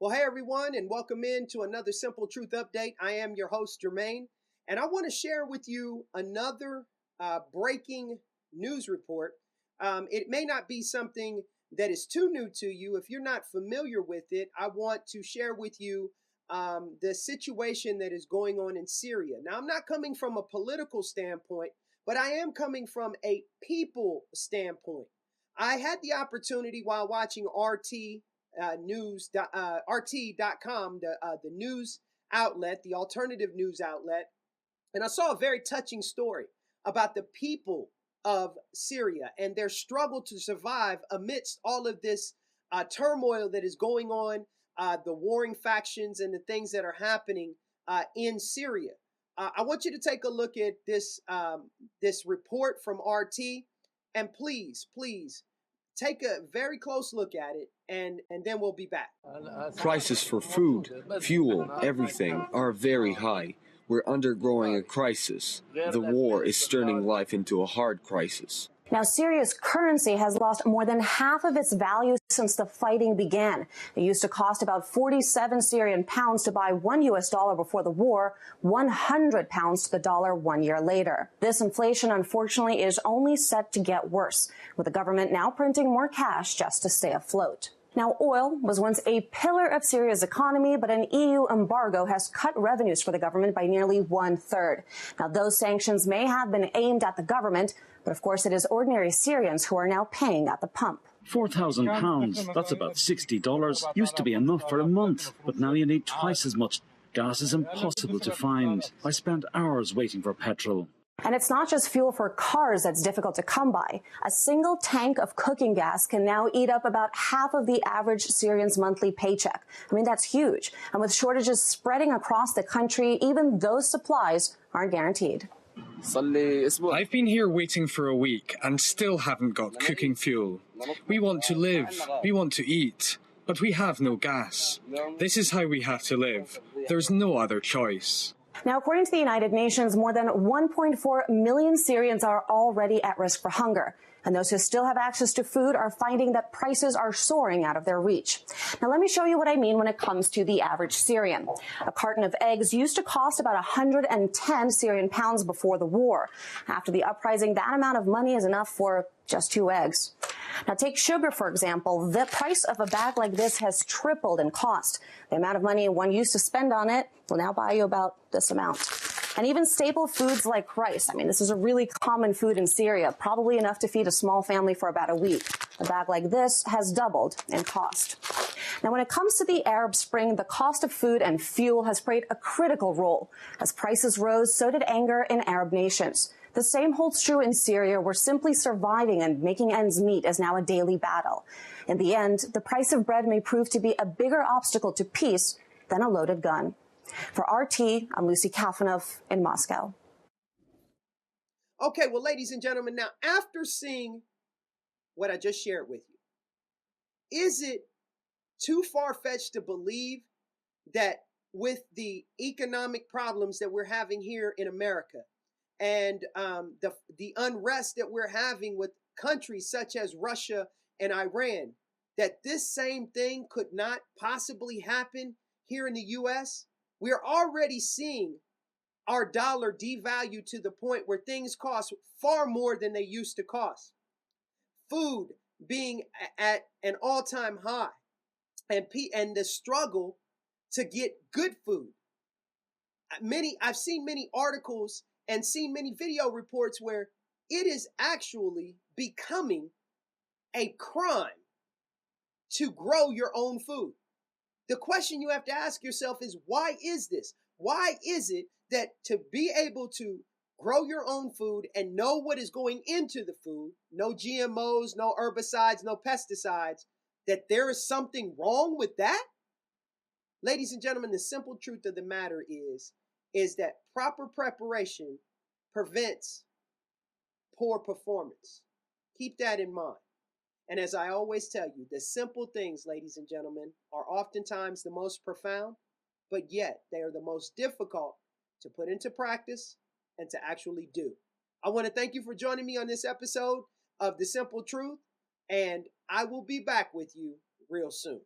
Well, hey everyone, and welcome in to another Simple Truth Update. I am your host, Jermaine, and I want to share with you another breaking news report. It may not be something that is too new to you. If you're not familiar with it, I want to share with you the situation that is going on in Syria. Now, I'm not coming from a political standpoint, but I am coming from a people standpoint. I had the opportunity while watching RT.com, the news outlet, the alternative news outlet, and I saw a very touching story about the people of Syria and their struggle to survive amidst all of this turmoil that is going on, the warring factions and the things that are happening in Syria. I want you to take a look at this report from RT, and please take a very close look at it, and then we'll be back. Prices for food, fuel, everything are very high. We're undergoing a crisis. The war is turning life into a hard crisis. Now, Syria's currency has lost more than half of its value since the fighting began. It used to cost about 47 Syrian pounds to buy $1 before the war, 100 pounds to the dollar 1 year later. This inflation, unfortunately, is only set to get worse, with the government now printing more cash just to stay afloat. Now, oil was once a pillar of Syria's economy, but an EU embargo has cut revenues for the government by nearly 1/3. Now, those sanctions may have been aimed at the government, but of course it is ordinary Syrians who are now paying at the pump. £4,000, that's about $60, used to be enough for a month, but now you need twice as much. Gas is impossible to find. I spent hours waiting for petrol. And it's not just fuel for cars that's difficult to come by. A single tank of cooking gas can now eat up about half of the average Syrian's monthly paycheck. I mean, that's huge. And with shortages spreading across the country, even those supplies aren't guaranteed. I've been here waiting for a week and still haven't got cooking fuel. We want to live, we want to eat, but we have no gas. This is how we have to live. There's no other choice. Now, according to the United Nations, more than 1.4 million Syrians are already at risk for hunger. And those who still have access to food are finding that prices are soaring out of their reach. Now, let me show you what I mean when it comes to the average Syrian. A carton of eggs used to cost about 110 Syrian pounds before the war. After the uprising, that amount of money is enough for just 2 eggs. Now, take sugar, for example. The price of a bag like this has tripled in cost. The amount of money one used to spend on it will now buy you about this amount. And even staple foods like rice. I mean, this is a really common food in Syria, probably enough to feed a small family for about a week. A bag like this has doubled in cost. Now, when it comes to the Arab Spring, the cost of food and fuel has played a critical role. As prices rose, so did anger in Arab nations. The same holds true in Syria, where simply surviving and making ends meet is now a daily battle. In the end, the price of bread may prove to be a bigger obstacle to peace than a loaded gun. For RT, I'm Lucy Kafanov in Moscow. Okay, well, ladies and gentlemen, now after seeing what I just shared with you, is it too far-fetched to believe that with the economic problems that we're having here in America and the unrest that we're having with countries such as Russia and Iran, that this same thing could not possibly happen here in the U.S.? We're already seeing our dollar devalue to the point where things cost far more than they used to cost. Food being at an all-time high, and the struggle to get good food. I've seen many articles and seen many video reports where it is actually becoming a crime to grow your own food. The question you have to ask yourself is, why is this? Why is it that to be able to grow your own food and know what is going into the food, no GMOs, no herbicides, no pesticides, that there is something wrong with that? Ladies and gentlemen, the simple truth of the matter is that proper preparation prevents poor performance. Keep that in mind. And as I always tell you, the simple things, ladies and gentlemen, are oftentimes the most profound, but yet they are the most difficult to put into practice and to actually do. I want to thank you for joining me on this episode of The Simple Truth, and I will be back with you real soon.